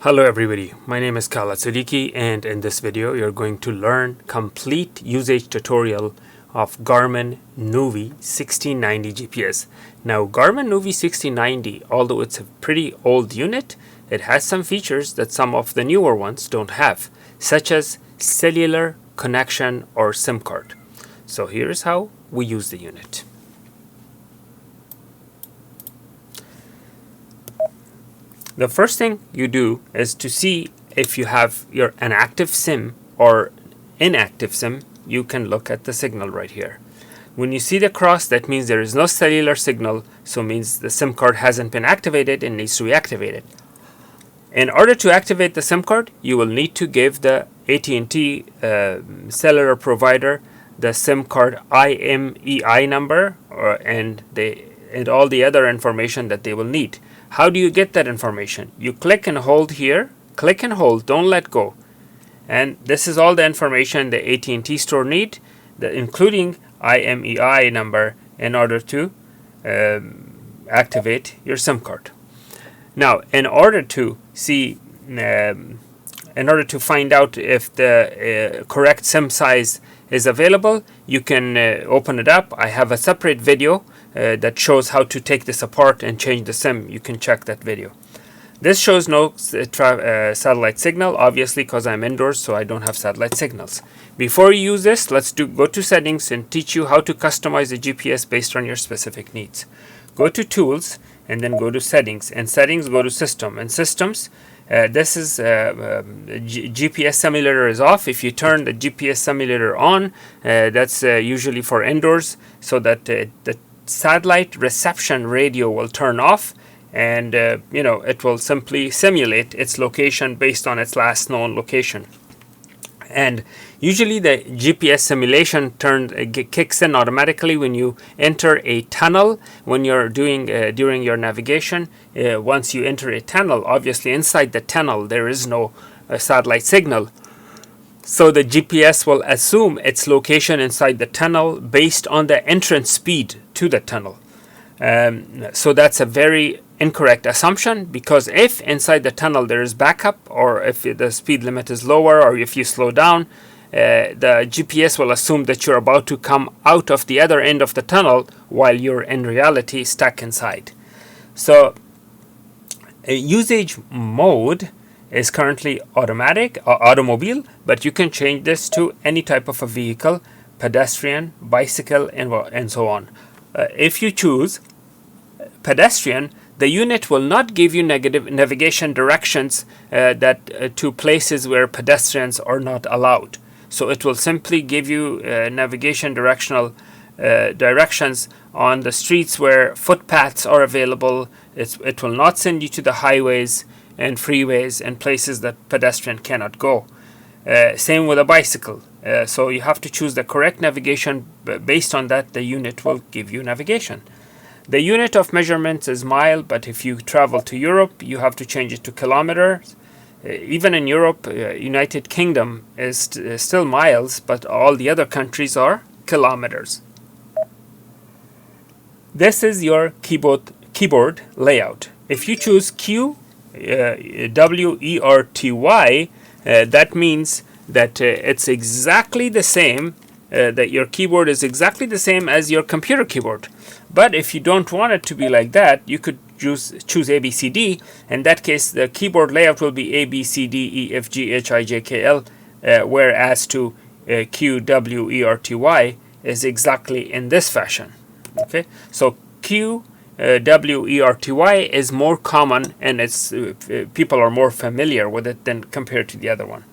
Hello everybody, my name is Khaled Siddiqui, and in this video you're going to learn complete usage tutorial of Garmin Nuvi 1690 GPS. Now Garmin Nuvi 1690, although it's a pretty old unit, it has some features that some of the newer ones don't have, such as cellular connection or SIM card. So here's how we use the unit. The first thing you do is to see if you have an active SIM or inactive SIM. You can look at the signal right here. When you see the cross, that means there is no cellular signal, so means the SIM card hasn't been activated and needs to be activated. In order to activate the SIM card, you will need to give the AT&T cellular provider the SIM card IMEI number and all the other information that they will need. How do you get that information? You click and hold here. Click and hold, don't let go. And this is all the information the AT&T store need, including IMEI number, in order to activate your SIM card. Now, in order to find out if the correct SIM size is available, you can open it up. I have a separate video that shows how to take this apart and change the SIM. You can check that video. This shows no satellite signal, obviously, because I'm indoors, so I don't have satellite signals. Before you use this, let's go to settings and teach you how to customize the GPS based on your specific needs. Go to tools and then go to settings, and settings go to system, and systems. This is GPS simulator is off. If you turn the GPS simulator on, that's usually for indoors, so that the satellite reception radio will turn off, and it will simply simulate its location based on its last known location. And usually the GPS simulation kicks in automatically when you enter a tunnel. When you're doing during your navigation, once you enter a tunnel, obviously inside the tunnel there is no satellite signal. So the GPS will assume its location inside the tunnel based on the entrance speed to the tunnel. So that's a very incorrect assumption, because if inside the tunnel there is backup, or if the speed limit is lower, or if you slow down, the GPS will assume that you're about to come out of the other end of the tunnel while you're in reality stuck inside. So usage mode is currently automatic or automobile, but you can change this to any type of a vehicle: pedestrian, bicycle, and so on. If you choose pedestrian, the unit will not give you negative navigation directions to places where pedestrians are not allowed. So it will simply give you navigation directions on the streets where footpaths are available. It will not send you to the highways and freeways and places that pedestrian cannot go. Same with a bicycle. So you have to choose the correct navigation. Based on that, the unit will give you navigation. The unit of measurements is mile, but if you travel to Europe, you have to change it to kilometers. Even in Europe, United Kingdom is still miles, but all the other countries are kilometers. This is your keyboard layout. If you choose QWERTY, that means that it's exactly the same, that your keyboard is exactly the same as your computer keyboard. But if you don't want it to be like that, you could choose ABCD. In that case, the keyboard layout will be ABCDEFGHIJKL, whereas to QWERTY is exactly in this fashion. Okay, so QWERTY is more common, and it's people are more familiar with it than compared to the other one.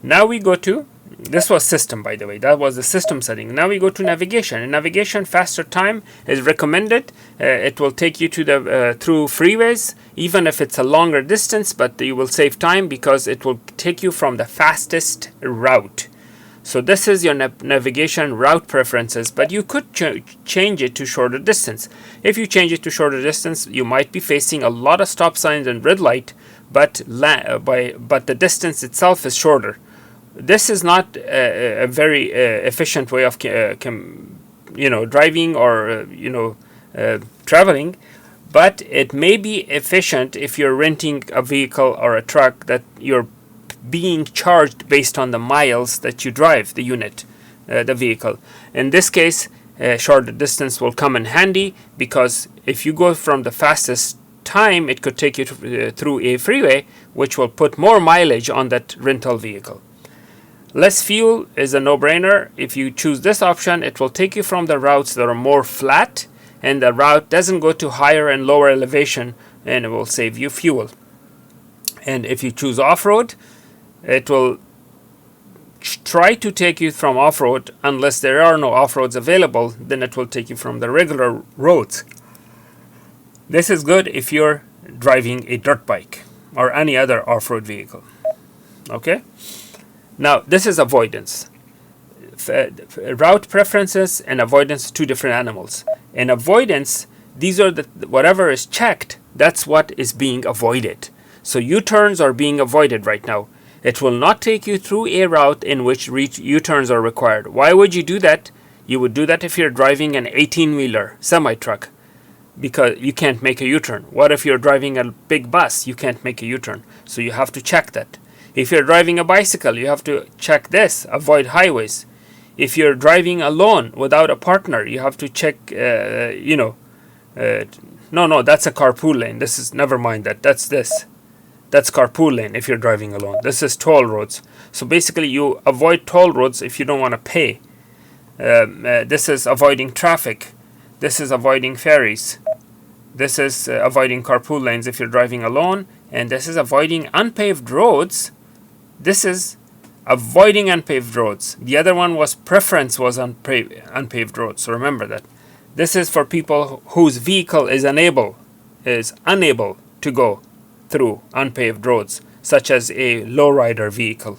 Now we go to, this was system, by the way, that was the system setting. Now we go to navigation. In navigation, faster time is recommended. It will take you to through freeways, even if it's a longer distance, but you will save time because it will take you from the fastest route. So this is your navigation route preferences, but you could change it to shorter distance. If you change it to shorter distance, you might be facing a lot of stop signs and red light, but the distance itself is shorter. This is not a very efficient way of driving or traveling, but it may be efficient if you're renting a vehicle or a truck that you're being charged based on the miles that you drive the unit, the vehicle. In this case, shorter distance will come in handy, because if you go from the fastest time, it could take you through a freeway, which will put more mileage on that rental vehicle. Less fuel is a no-brainer. If you choose this option, it will take you from the routes that are more flat, and the route doesn't go to higher and lower elevation, and it will save you fuel. And if you choose off-road, it will try to take you from off-road. Unless there are no off-roads available, then it will take you from the regular roads. This is good if you're driving a dirt bike or any other off-road vehicle. Okay? Now, this is avoidance. Route preferences and avoidance are two different animals. In avoidance, these are whatever is checked, that's what is being avoided. So U-turns are being avoided right now. It will not take you through a route in which U-turns are required. Why would you do that? You would do that if you're driving an 18-wheeler semi-truck, because you can't make a U-turn. What if you're driving a big bus? You can't make a U-turn. So you have to check that. If you're driving a bicycle, you have to check this, avoid highways. If you're driving alone without a partner, you have to check, no, that's a carpool lane. This is, never mind that, that's this. That's carpool lane if you're driving alone. This is toll roads. So basically you avoid toll roads if you don't want to pay. This is avoiding traffic. This is avoiding ferries. This is avoiding carpool lanes if you're driving alone. And this is avoiding unpaved roads. This is avoiding unpaved roads. The other one was preference was unpaved roads. So remember that. This is for people whose vehicle is unable to go through unpaved roads, such as a lowrider vehicle.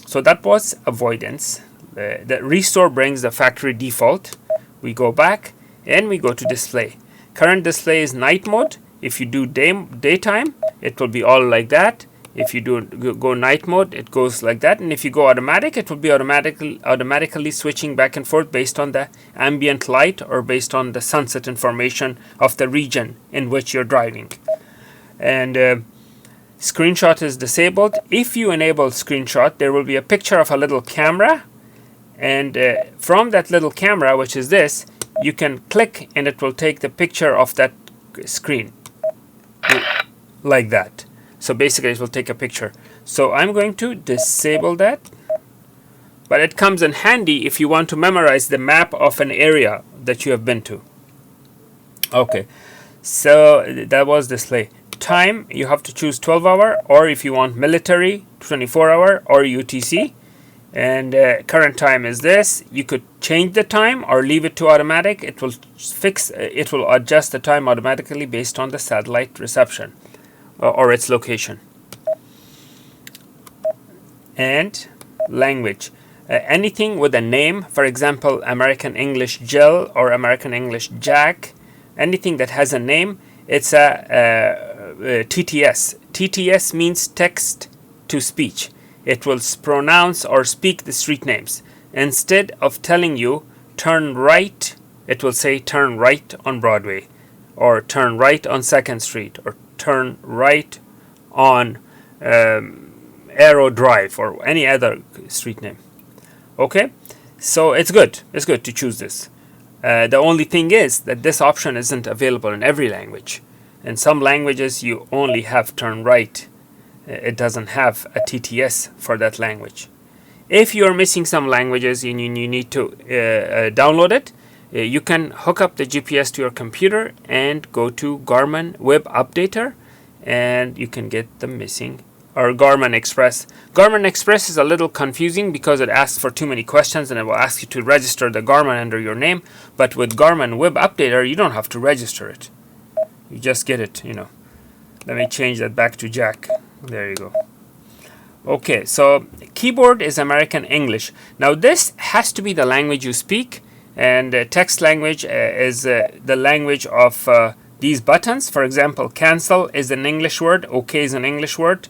So that was avoidance. The restore brings the factory default. We go back and we go to display. Current display is night mode. If you do daytime, it will be all like that. If you go night mode, it goes like that. And if you go automatic, it will be automatically switching back and forth based on the ambient light or based on the sunset information of the region in which you're driving. And screenshot is disabled. If you enable screenshot, there will be a picture of a little camera, and from that little camera, which is this, you can click and it will take the picture of that screen like that. So basically it will take a picture. So I'm going to disable that, but it comes in handy if you want to memorize the map of an area that you have been to. Okay, so that was display. Time, you have to choose 12-hour, or if you want military, 24-hour or UTC. And current time is this. You could change the time or leave it to automatic. It will adjust the time automatically based on the satellite reception or its location. And language, anything with a name, for example American English Jill or American English Jack, anything that has a name, it's a TTS. TTS means text to speech. It will pronounce or speak the street names. Instead of telling you turn right, it will say turn right on Broadway, or turn right on 2nd Street, or turn right on Arrow Drive, or any other street name. Okay, so it's good to choose this. The only thing is that this option isn't available in every language. In some languages you only have turn right. It doesn't have a TTS for that language. If you are missing some languages and you need to download it, you can hook up the GPS to your computer and go to Garmin Web Updater, and you can get the missing, or Garmin Express. Garmin Express is a little confusing because it asks for too many questions and it will ask you to register the Garmin under your name. But with Garmin Web Updater, you don't have to register it. You just get it, Let me change that back to Jack. There you go. Okay, so keyboard is American English. Now this has to be the language you speak, and text language is the language of these buttons. For example, cancel is an English word, OK is an English word.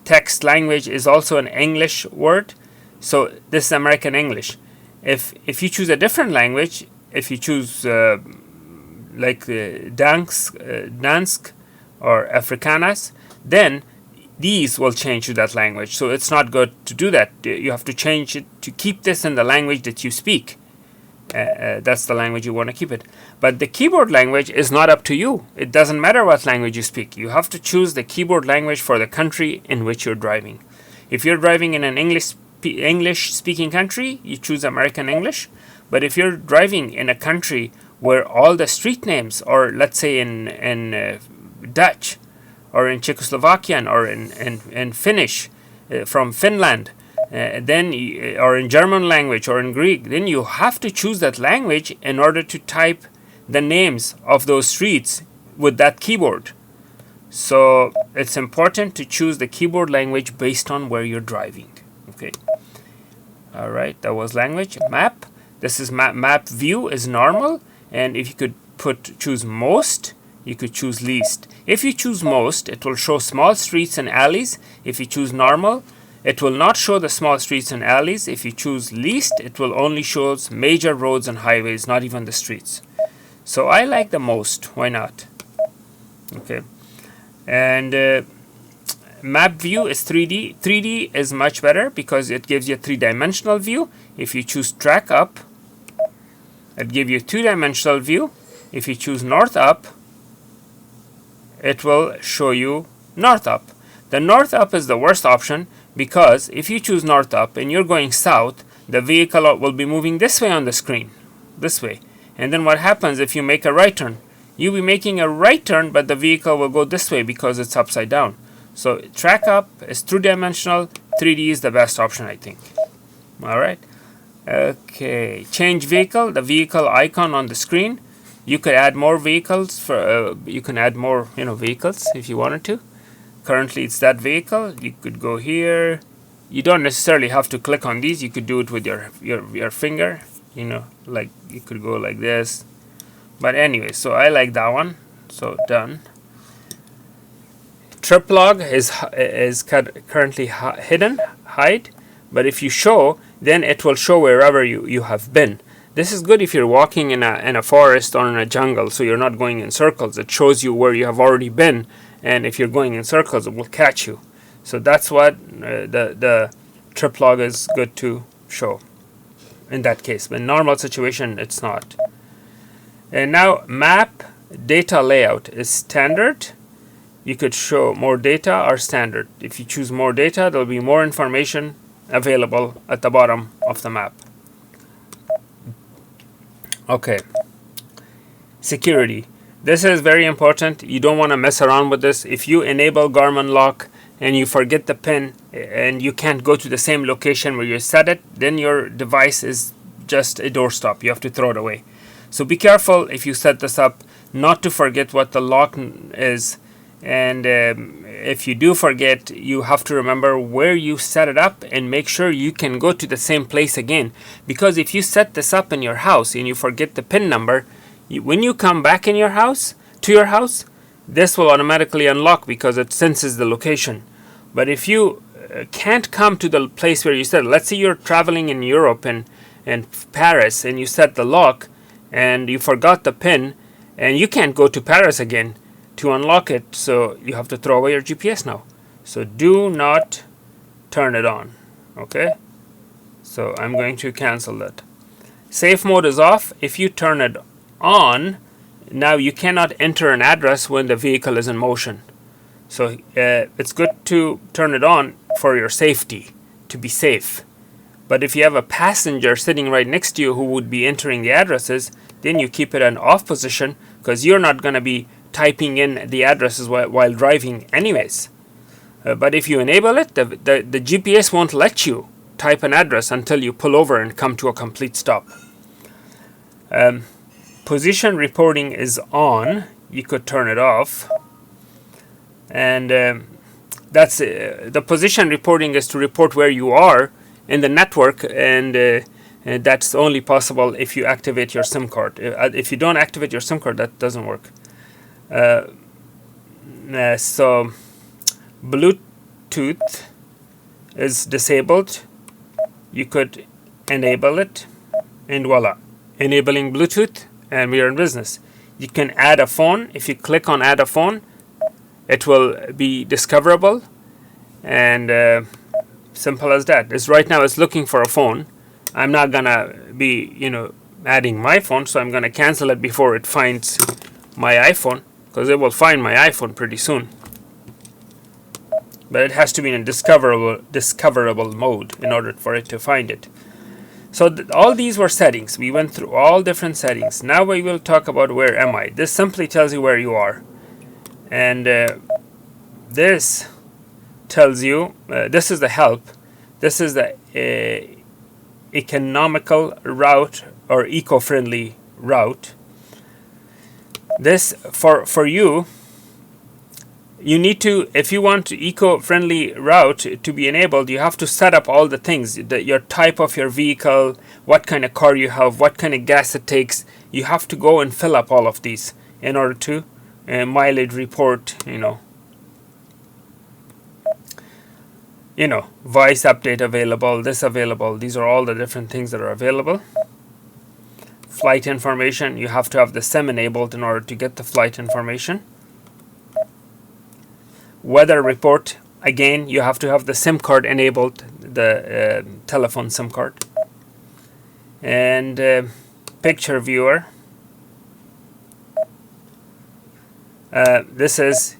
Text language is also an English word. So this is American English. If you choose a different language, if you choose like Dansk or Afrikaans, then these will change to that language. So it's not good to do that. You have to change it to keep this in the language that you speak. That's the language you want to keep it. But the keyboard language is not up to you. It doesn't matter what language you speak. You have to choose the keyboard language for the country in which you're driving. If you're driving in an English speaking country, you choose American English. But if you're driving in a country where all the street names, or let's say in Dutch, or in Czechoslovakian, or in Finnish, from Finland, then or in German language or in Greek, then you have to choose that language in order to type the names of those streets with that keyboard. So it's important to choose the keyboard language based on where you're driving. Okay. All right, that was language. Map. This is map view is normal, and if you could choose most, you could choose least. If you choose most, it will show small streets and alleys. If you choose normal, it will not show the small streets and alleys. If you choose least, it will only show major roads and highways, not even the streets. So I like the most. Why not? Okay. And map view is 3D. 3D is much better because it gives you a three-dimensional view. If you choose track up, it gives you a two-dimensional view. If you choose north up, it will show you north up. The north up is the worst option because if you choose north up and you're going south, the vehicle will be moving this way on the screen, this way. And then what happens if you make a right turn? You'll be making a right turn, but the vehicle will go this way because it's upside down. So track up is two-dimensional. 3D is the best option, I think. All right. Okay. Change vehicle. The vehicle icon on the screen. You could add more vehicles for. You can add more, vehicles if you wanted to. Currently, it's that vehicle. You could go here. You don't necessarily have to click on these. You could do it with your finger. Like you could go like this. But anyway, so I like that one. So done. Trip log is currently hide, but if you show, then it will show wherever you have been. This is good if you're walking in a forest or in a jungle, so you're not going in circles. It shows you where you have already been, and if you're going in circles, it will catch you. So that's what the trip log is good to show in that case. But in normal situation, it's not. And now map data layout is standard. You could show more data or standard. If you choose more data, there will be more information available at the bottom of the map. Okay. Security. This is very important. You don't want to mess around with this. If you enable Garmin lock and you forget the pin and you can't go to the same location where you set it, then your device is just a doorstop. You have to throw it away. So be careful if you set this up not to forget what the lock is. And if you do forget, you have to remember where you set it up and make sure you can go to the same place again. Because if you set this up in your house and you forget the PIN number, when you come back to your house, this will automatically unlock because it senses the location. But if you can't come to the place where you set it, let's say you're traveling in Europe and Paris and you set the lock and you forgot the PIN and you can't go to Paris again to unlock it, so you have to throw away your GPS now. So do not turn it on. Okay, so I'm going to cancel that. Safe mode is off. If you turn it on, now you cannot enter an address when the vehicle is in motion. So it's good to turn it on for your safety, to be safe. But if you have a passenger sitting right next to you who would be entering the addresses, then you keep it in off position because you're not going to be typing in the addresses while driving anyways. But if you enable it, the GPS won't let you type an address until you pull over and come to a complete stop. Position reporting is on. You could turn it off. And that's the position reporting is to report where you are in the network, and that's only possible if you activate your SIM card. If you don't activate your SIM card, that doesn't work. So Bluetooth is disabled. You could enable it, and voila, enabling Bluetooth, and we are in business. You can add a phone. If you click on add a phone, it will be discoverable, and simple as that. It's right now it's looking for a phone. I'm not gonna be adding my phone, so I'm gonna cancel it before it finds my iPhone, because it will find my iPhone pretty soon. But it has to be in a discoverable mode in order for it to find it. So all these were settings. We went through all different settings. Now we will talk about where am I. This simply tells you where you are, and this tells you this is the help. This is the economical route or eco-friendly route. This for you. You need to, if you want eco-friendly route to be enabled, you have to set up all the things, your type of your vehicle, what kind of car you have, what kind of gas it takes. You have to go and fill up all of these in order to mileage report, voice update available, this available. These are all the different things that are available. Flight information, you have to have the SIM enabled in order to get the flight information. Weather report, again, you have to have the SIM card enabled, the telephone SIM card. And picture viewer. This is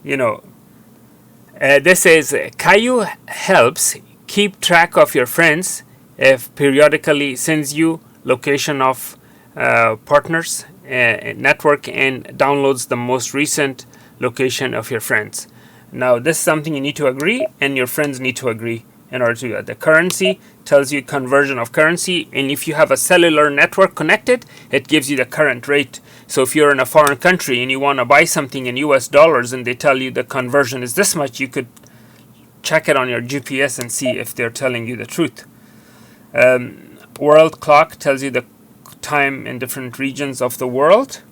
Caillou helps keep track of your friends if periodically sends you location of partners network and downloads the most recent location of your friends. Now this is something you need to agree, and your friends need to agree in order to do that. The currency tells you conversion of currency, and if you have a cellular network connected, it gives you the current rate. So if you're in a foreign country and you want to buy something in US dollars and they tell you the conversion is this much, you could check it on your GPS and see if they're telling you the truth. World clock tells you the time in different regions of the world.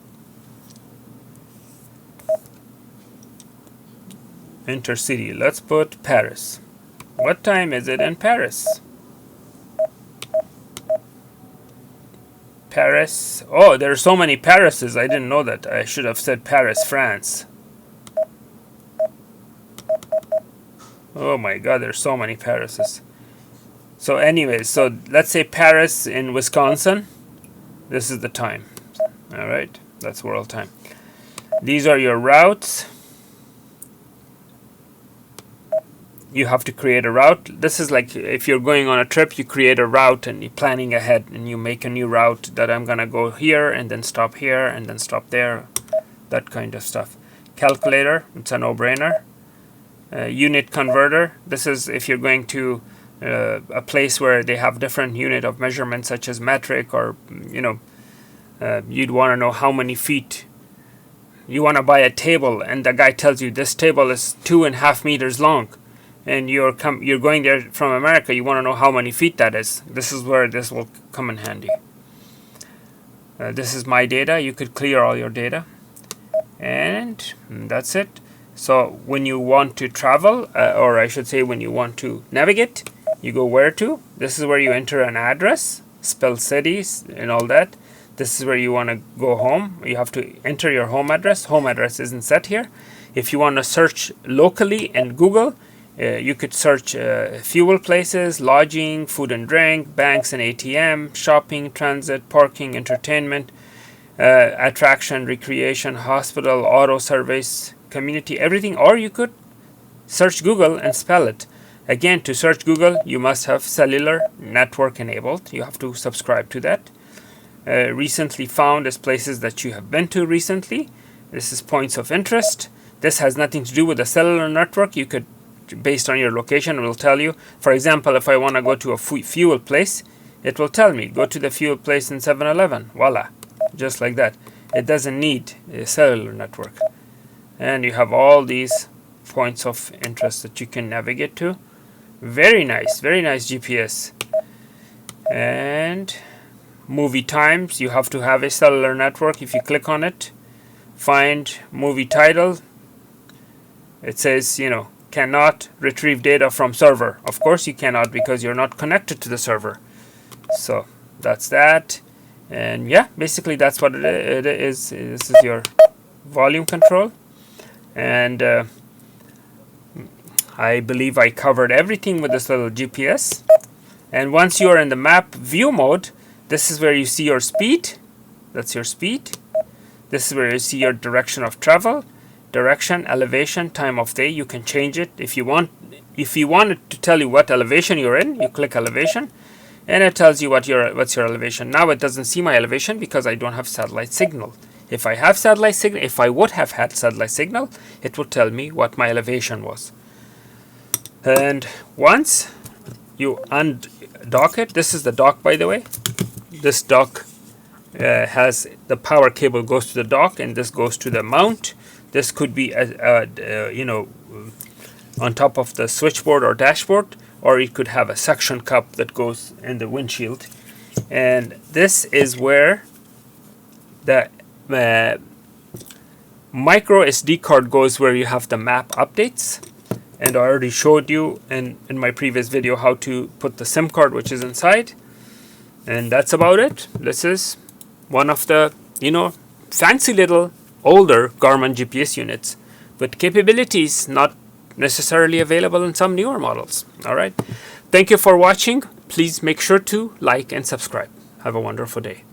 Intercity, let's put Paris. What time is it in Paris? Paris. Oh, there are so many Parises. I didn't know that. I should have said Paris, France. Oh my God, there's so many Parises. So anyways, so let's say Paris in Wisconsin. This is the time. All right, that's world time. These are your routes. You have to create a route. This is like if you're going on a trip, you create a route and you're planning ahead and you make a new route that I'm gonna go here and then stop here and then stop there, that kind of stuff. Calculator, it's a no-brainer. Unit converter, this is if you're going to a place where they have different unit of measurement such as metric, or you'd want to know how many feet. You want to buy a table and the guy tells you this table is 2.5 meters long, and you're going there from America, you want to know how many feet that is. This is where this will come in handy. This is my data. You could clear all your data, and that's it. So when you want to travel, or I should say when you want to navigate, you go where to. This is where you enter an address, spell cities and all that. This is where you want to go home. You have to enter your home address. Home address isn't set here. If you want to search locally in Google, you could search fuel places, lodging, food and drink, banks and ATM, shopping, transit, parking, entertainment, attraction, recreation, hospital, auto service, community, everything. Or you could search Google and spell it. Again, to search Google, you must have cellular network enabled. You have to subscribe to that. Recently found is places that you have been to recently. This is points of interest. This has nothing to do with the cellular network. You could, based on your location, it will tell you. For example, if I want to go to a fuel place, it will tell me, go to the fuel place in 7-Eleven. Voila. Just like that. It doesn't need a cellular network. And you have all these points of interest that you can navigate to. Very nice GPS. And movie times, you have to have a cellular network. If you click on it, find movie title, it says, cannot retrieve data from server. Of course you cannot, because you're not connected to the server. So that's that. And yeah, basically that's what it is. This is your volume control, and I believe I covered everything with this little GPS. And once you're in the map view mode, this is where you see your speed. That's your speed. This is where you see your direction of travel, direction, elevation, time of day. You can change it if you want. If you want it to tell you what elevation you're in, you click elevation, and it tells you what's your elevation. Now it doesn't see my elevation because I don't have satellite signal. If I have satellite signal, if I would have had satellite signal, it would tell me what my elevation was. And once you undock it, this is the dock, by the way. This dock has the power cable goes to the dock, and this goes to the mount. This could be you know, on top of the switchboard or dashboard, or it could have a suction cup that goes in the windshield. And this is where the micro SD card goes, where you have the map updates. And I already showed you in my previous video how to put the SIM card which is inside. And that's about it. This is one of the, you know, fancy little older Garmin GPS units with capabilities not necessarily available in some newer models. All right. Thank you for watching. Please make sure to like and subscribe. Have a wonderful day.